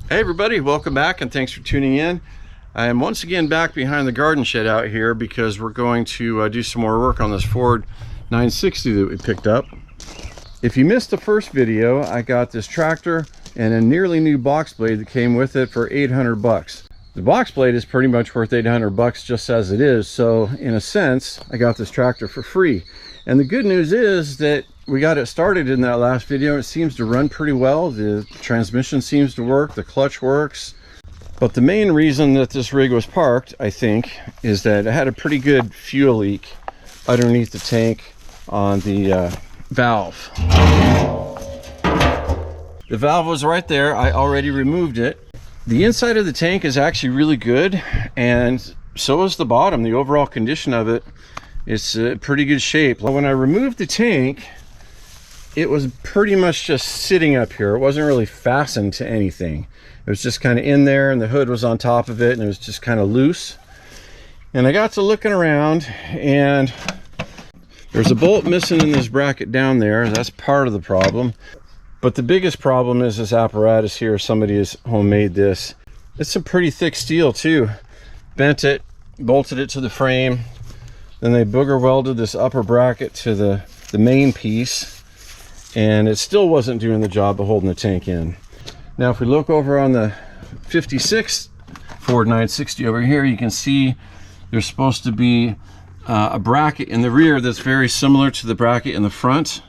Hey everybody, welcome back and thanks for tuning in. I am once again back behind the garden shed out here because we're going to do some more work on this Ford 960 that we picked up. If you missed the first video, I got this tractor and a nearly new box blade that came with it for 800 bucks. The box blade is pretty much worth 800 bucks just as it is, so in a sense I got this tractor for free. And the good news is that we got it started in that last video. It seems to run pretty well. The transmission seems to work, the clutch works. But the main reason that this rig was parked, I think, is that it had a pretty good fuel leak underneath the tank on the valve. The valve was right there. I already removed it. The inside of the tank is actually really good, and so is the bottom. The overall condition of it is pretty good shape. When I removed the tank, it was pretty much just sitting up here. It wasn't really fastened to anything. It was just kind of in there, and the hood was on top of it, and it was just kind of loose. And I got to looking around, and there's a bolt missing in this bracket down there. That's part of the problem. But the biggest problem is this apparatus here. Somebody has homemade this. It's some pretty thick steel too. Bent it, bolted it to the frame. Then they booger welded this upper bracket to the main piece, and it still wasn't doing the job of holding the tank in. Now if we look over on the 56 Ford 960 over here, you can see there's supposed to be a bracket in the rear that's very similar to the bracket in the front.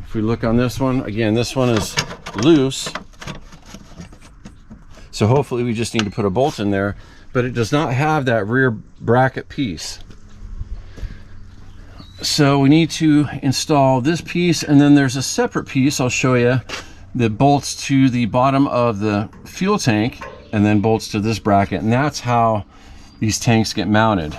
If we look on this one, again, this one is loose, so hopefully we just need to put a bolt in there, but it does not have that rear bracket piece. So we need to install this piece, and then there's a separate piece I'll show you that bolts to the bottom of the fuel tank and then bolts to this bracket, and that's how these tanks get mounted.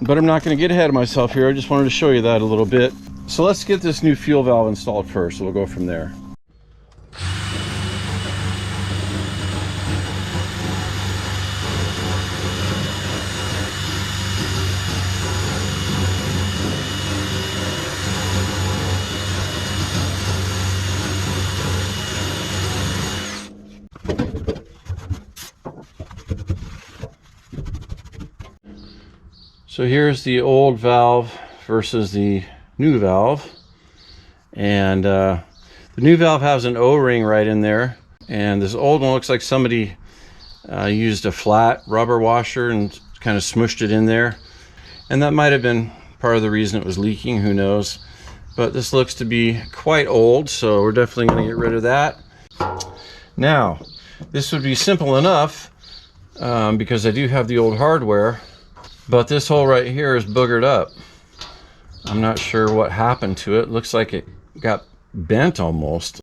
But I'm not going to get ahead of myself here. I just wanted to show you that a little bit. So let's get this new fuel valve installed first. We'll go from there. So here's the old valve versus the new valve, and the new valve has an O-ring right in there, and this old one looks like somebody used a flat rubber washer and kind of smushed it in there, and that might have been part of the reason it was leaking, who knows. But this looks to be quite old, so we're definitely going to get rid of that. Now this would be simple enough because I do have the old hardware, but this hole right here is boogered up. I'm not sure what happened to it. Looks like it got bent almost.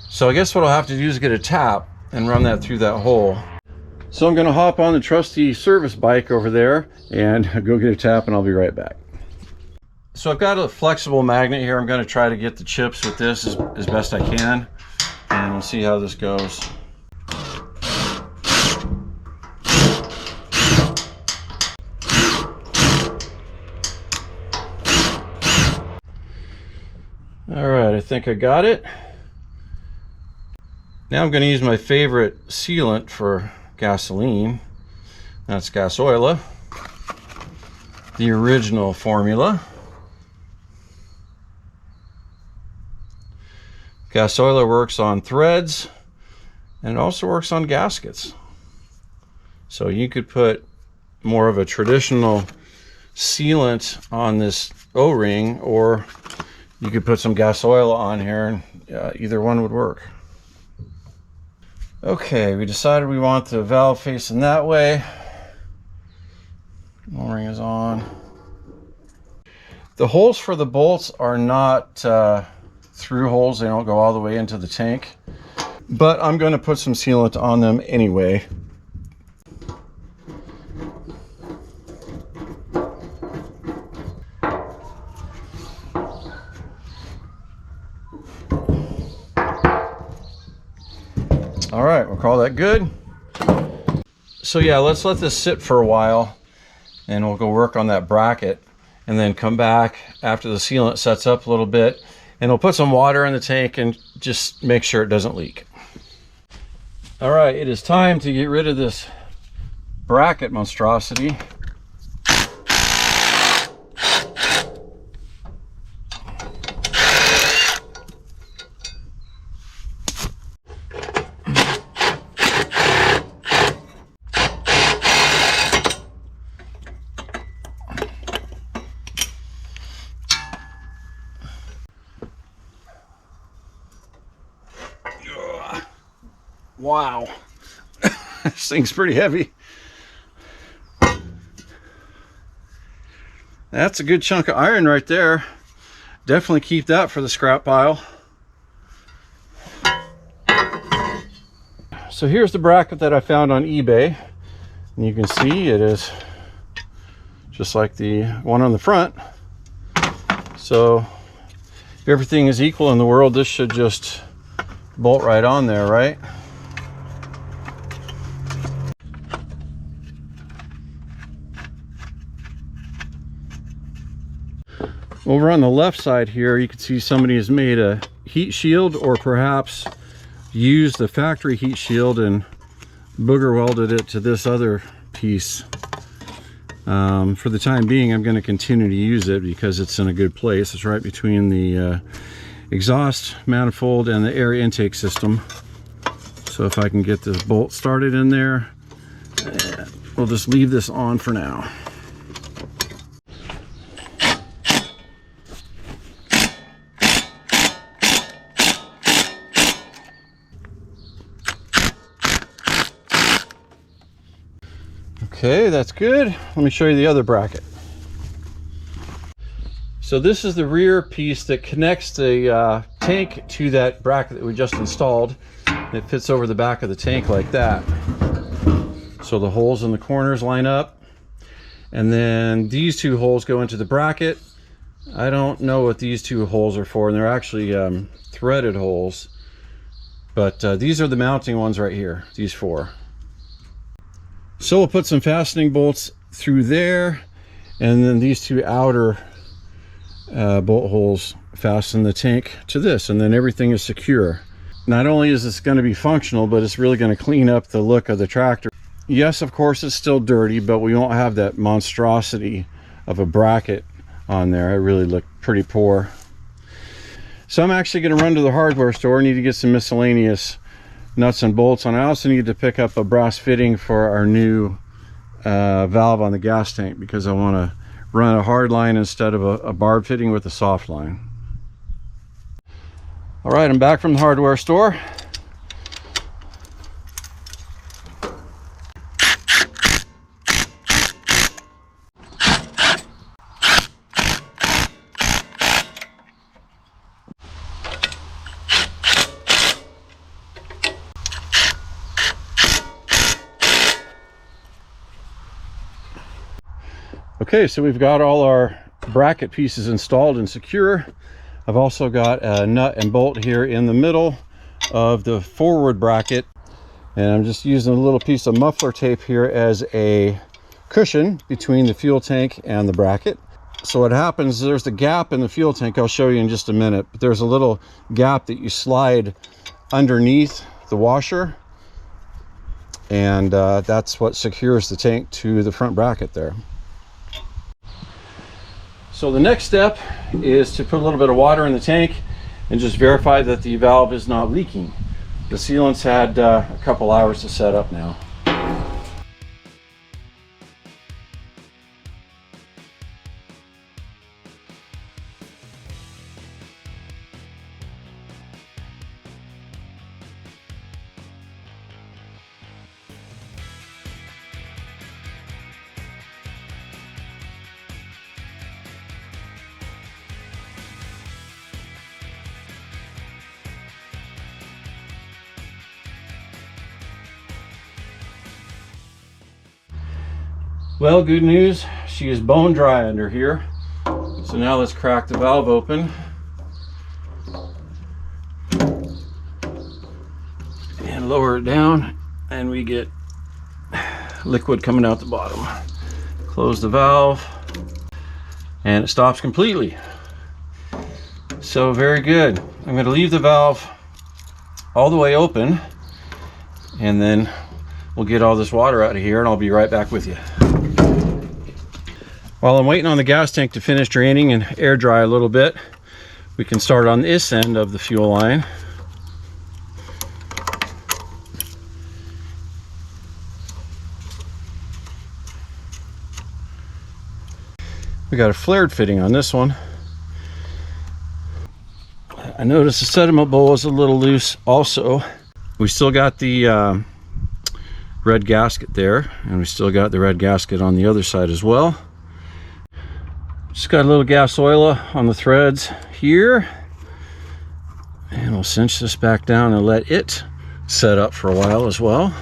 So I guess what I'll have to do is get a tap and run that through that hole. So I'm gonna hop on the trusty service bike over there and go get a tap, and I'll be right back. So I've got a flexible magnet here. I'm gonna try to get the chips with this as best I can, and we'll see how this goes. All right, I think I got it. Now I'm going to use my favorite sealant for gasoline. That's Gasoil, the original formula. Gasoil works on threads, and it also works on gaskets. So you could put more of a traditional sealant on this O-ring, or you could put some Gasoil on here, and either one would work. Okay, we decided we want the valve facing that way. O-ring is on. The holes for the bolts are not through holes. They don't go all the way into the tank, but I'm going to put some sealant on them anyway. All right, we'll call that good. So yeah, let's let this sit for a while, and we'll go work on that bracket, and then come back after the sealant sets up a little bit, and we'll put some water in the tank and just make sure it doesn't leak. All right, it is time to get rid of this bracket monstrosity. Wow, this thing's pretty heavy. That's a good chunk of iron right there. Definitely keep that for the scrap pile. So here's the bracket that I found on eBay. And you can see it is just like the one on the front. So if everything is equal in the world, this should just bolt right on there, right? Over on the left side here, you can see somebody has made a heat shield, or perhaps used the factory heat shield and booger welded it to this other piece. For the time being, I'm going to continue to use it because it's in a good place. It's right between the exhaust manifold and the air intake system. So if I can get this bolt started in there, we'll just leave this on for now. Okay, that's good. Let me show you the other bracket. So this is the rear piece that connects the tank to that bracket that we just installed. It fits over the back of the tank like that. So the holes in the corners line up. And then these two holes go into the bracket. I don't know what these two holes are for, and they're actually threaded holes. But these are the mounting ones right here, these four. So we'll put some fastening bolts through there, and then these two outer bolt holes fasten the tank to this, and then everything is secure. Not only is this going to be functional, but it's really going to clean up the look of the tractor. Yes, of course, it's still dirty, but we won't have that monstrosity of a bracket on there. It really looked pretty poor. So I'm actually going to run to the hardware store. I need to get some miscellaneous nuts and bolts, and I also need to pick up a brass fitting for our new valve on the gas tank, because I want to run a hard line instead of a barb fitting with a soft line. All right, I'm back from the hardware store. Okay, so we've got all our bracket pieces installed and secure. I've also got a nut and bolt here in the middle of the forward bracket, and I'm just using a little piece of muffler tape here as a cushion between the fuel tank and the bracket. So what happens is there's the gap in the fuel tank. I'll show you in just a minute, but there's a little gap that you slide underneath the washer, and that's what secures the tank to the front bracket there. So the next step is to put a little bit of water in the tank and just verify that the valve is not leaking. The sealant's had a couple hours to set up now. Well, good news, she is bone dry under here. So now let's crack the valve open. And lower it down, and we get liquid coming out the bottom. Close the valve, and it stops completely. So very good. I'm going to leave the valve all the way open, and then we'll get all this water out of here and I'll be right back with you. While I'm waiting on the gas tank to finish draining and air dry a little bit, we can start on this end of the fuel line. We got a flared fitting on this one. I noticed the sediment bowl is a little loose also. We still got the red gasket there, and we still got the red gasket on the other side as well. Just got a little gas oil on the threads here, and we'll cinch this back down and let it set up for a while as well.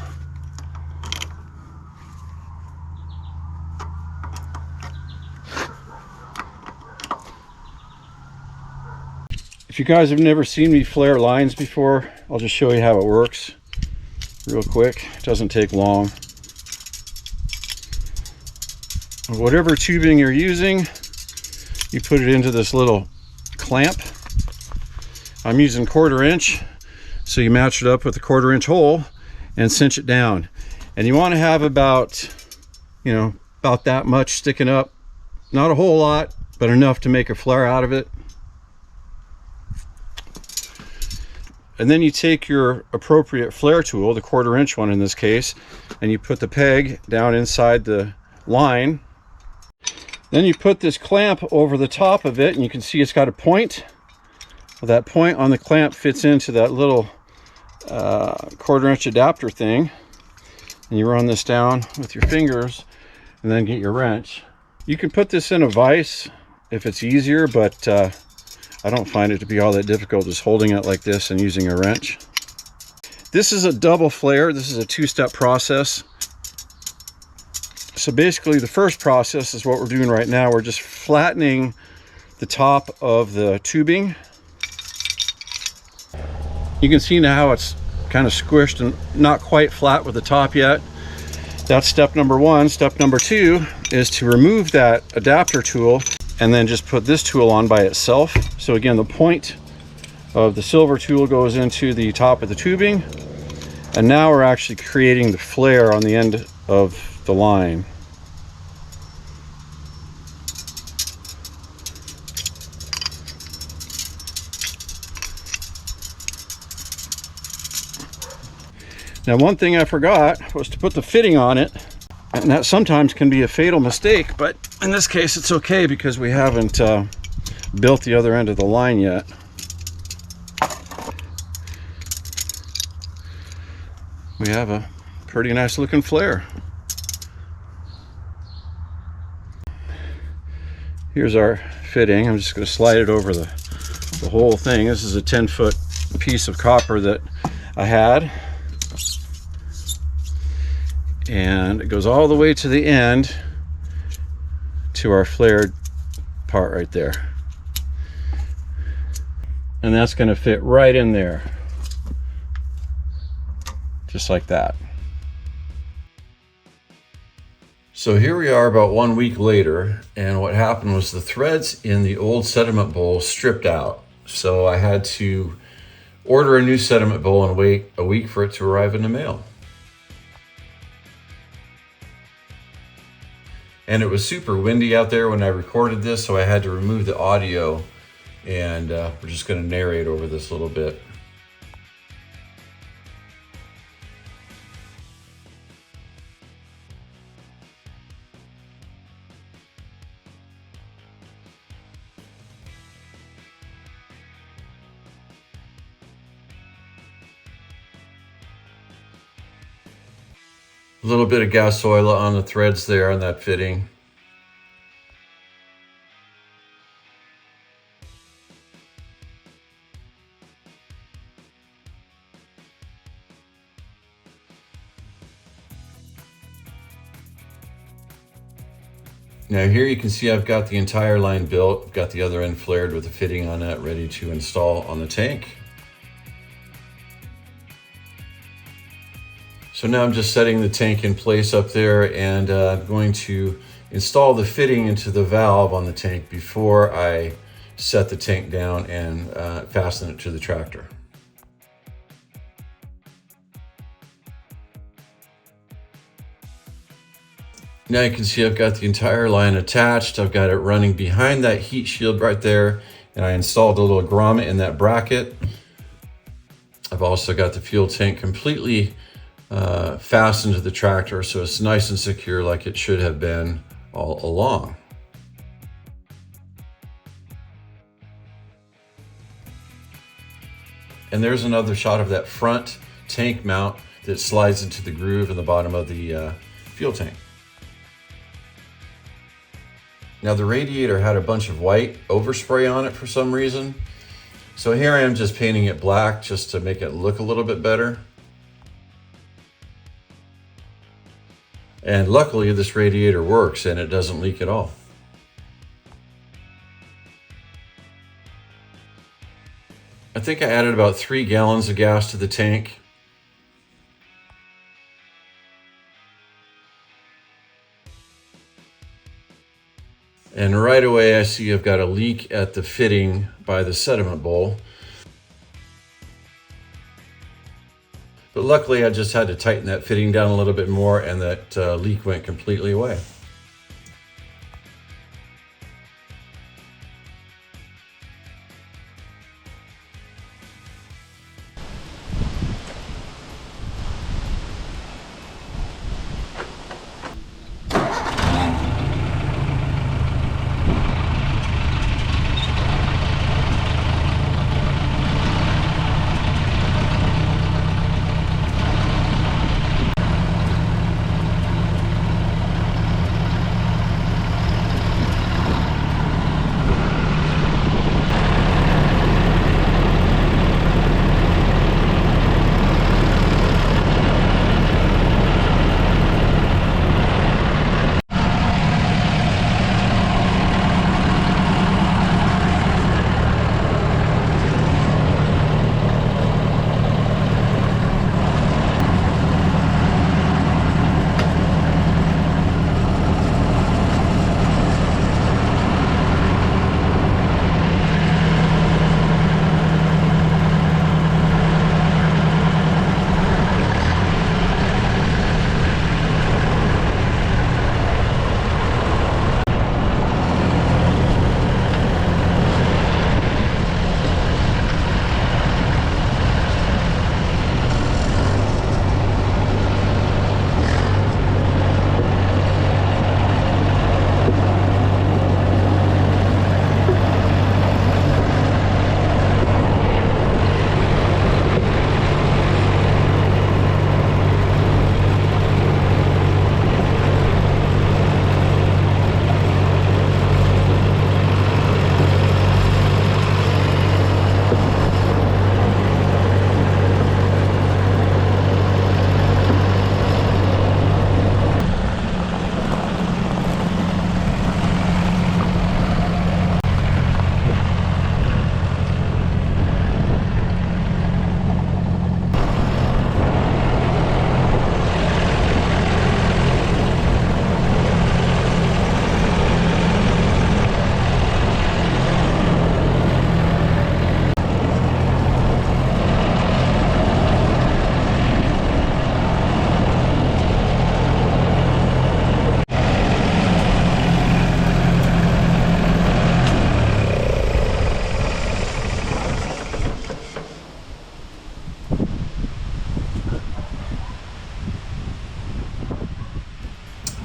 If you guys have never seen me flare lines before, I'll just show you how it works real quick. It doesn't take long. Whatever tubing you're using, you put it into this little clamp. I'm using 1/4 inch, so you match it up with a 1/4 inch hole and cinch it down. And you want to have about, about that much sticking up. Not a whole lot, but enough to make a flare out of it. And then you take your appropriate flare tool, the 1/4 inch one in this case, and you put the peg down inside the line. Then you put this clamp over the top of it, and you can see it's got a point. Well, that point on the clamp fits into that little 1/4 inch adapter thing. And you run this down with your fingers and then get your wrench. You can put this in a vise if it's easier, but I don't find it to be all that difficult just holding it like this and using a wrench. This is a double flare. This is a 2-step process. So basically the first process is what we're doing right now. We're just flattening the top of the tubing. You can see now how it's kind of squished and not quite flat with the top yet. That's step number 1. Step number 2 is to remove that adapter tool and then just put this tool on by itself. So again, the point of the silver tool goes into the top of the tubing, and now we're actually creating the flare on the end of the line. Now, one thing I forgot was to put the fitting on it, and that sometimes can be a fatal mistake, but in this case it's okay because we haven't built the other end of the line yet. We have a pretty nice looking flare. Here's our fitting. I'm just going to slide it over the whole thing. This is a 10-foot piece of copper that I had, and it goes all the way to the end to our flared part right there, and that's going to fit right in there just like that. So here we are about 1 week later, and what happened was the threads in the old sediment bowl stripped out, so I had to order a new sediment bowl and wait a week for it to arrive in the mail. And it was super windy out there when I recorded this, so I had to remove the audio, and we're just going to narrate over this a little bit. A little bit of gas oil on the threads there on that fitting. Now here you can see I've got the entire line built. I've got the other end flared with a fitting on that, ready to install on the tank. So now I'm just setting the tank in place up there, and I'm going to install the fitting into the valve on the tank before I set the tank down and fasten it to the tractor. Now you can see I've got the entire line attached. I've got it running behind that heat shield right there, and I installed a little grommet in that bracket. I've also got the fuel tank completely fastened to the tractor, so it's nice and secure like it should have been all along. And there's another shot of that front tank mount that slides into the groove in the bottom of the fuel tank. Now the radiator had a bunch of white overspray on it for some reason. So here I am just painting it black just to make it look a little bit better. And luckily this radiator works and it doesn't leak at all. I think I added about 3 gallons of gas to the tank. And right away I see I've got a leak at the fitting by the sediment bowl. But luckily I just had to tighten that fitting down a little bit more and that leak went completely away.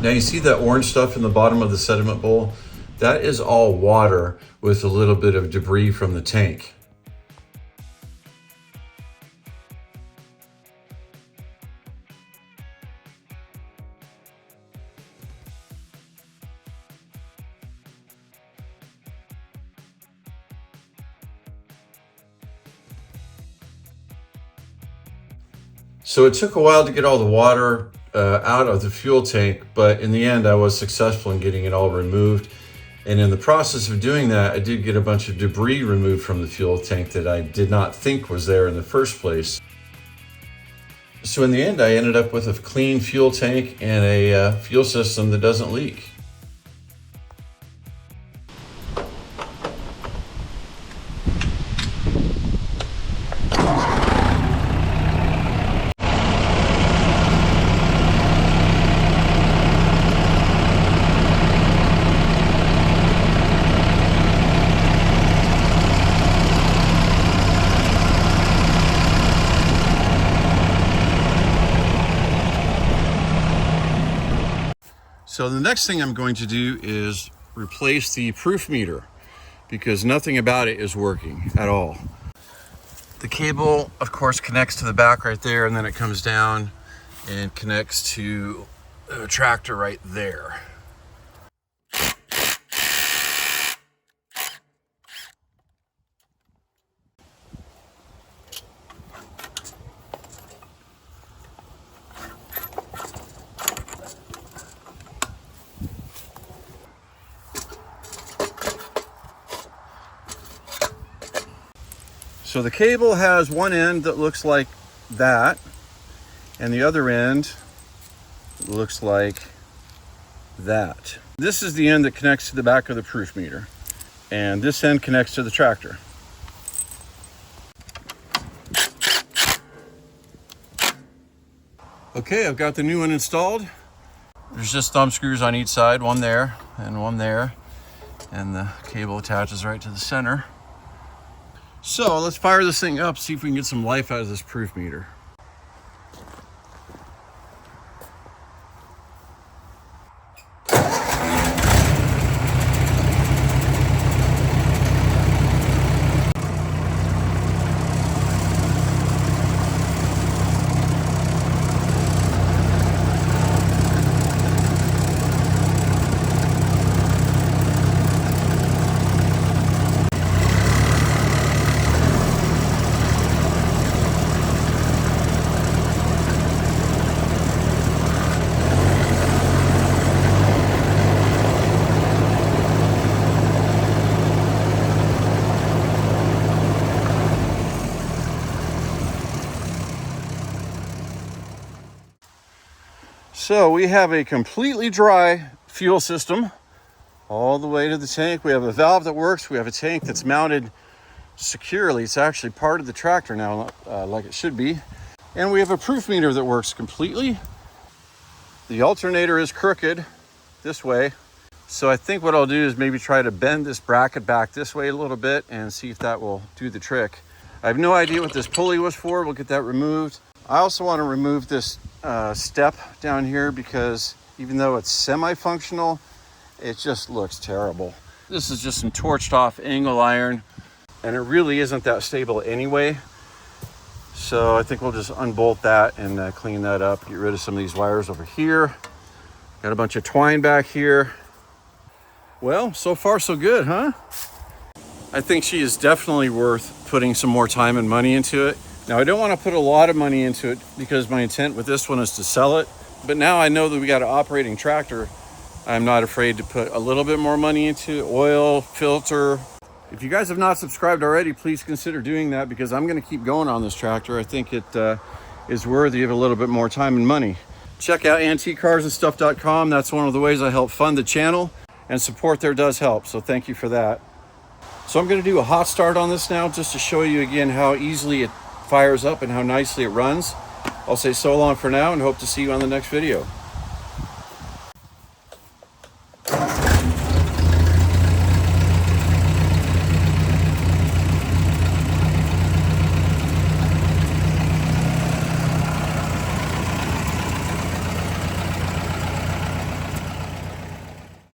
Now you see that orange stuff in the bottom of the sediment bowl? That is all water with a little bit of debris from the tank. So it took a while to get all the water out of the fuel tank, but in the end I was successful in getting it all removed. And in the process of doing that, I did get a bunch of debris removed from the fuel tank that I did not think was there in the first place. So in the end, I ended up with a clean fuel tank and a fuel system that doesn't leak. So the next thing I'm going to do is replace the proof meter because nothing about it is working at all. The cable, of course, connects to the back right there, and then it comes down and connects to the tractor right there. So the cable has one end that looks like that, and the other end looks like that. This is the end that connects to the back of the proof meter, and this end connects to the tractor. Okay, I've got the new one installed. There's just thumb screws on each side, one there and one there, and the cable attaches right to the center. So let's fire this thing up, see if we can get some life out of this proof meter. So we have a completely dry fuel system all the way to the tank. We have a valve that works. We have a tank that's mounted securely. It's actually part of the tractor now, like it should be. And we have a proof meter that works completely. The alternator is crooked this way. So I think what I'll do is maybe try to bend this bracket back this way a little bit and see if that will do the trick. I have no idea what this pulley was for. We'll get that removed. I also want to remove this step down here because even though it's semi-functional, it just looks terrible. This is just some torched off angle iron, and it really isn't that stable anyway. So I think we'll just unbolt that and clean that up, get rid of some of these wires over here. Got a bunch of twine back here. Well, so far so good, huh? I think she is definitely worth putting some more time and money into it. Now, I don't want to put a lot of money into it because my intent with this one is to sell it. But now I know that we got an operating tractor. I'm not afraid to put a little bit more money into it. Oil, filter. If you guys have not subscribed already, please consider doing that because I'm going to keep going on this tractor. I think it is worthy of a little bit more time and money. Check out antiquecarsandstuff.com. That's one of the ways I help fund the channel, and support there does help. So thank you for that. So I'm going to do a hot start on this now just to show you again how easily it fires up and how nicely it runs. I'll say so long for now and hope to see you on the next video.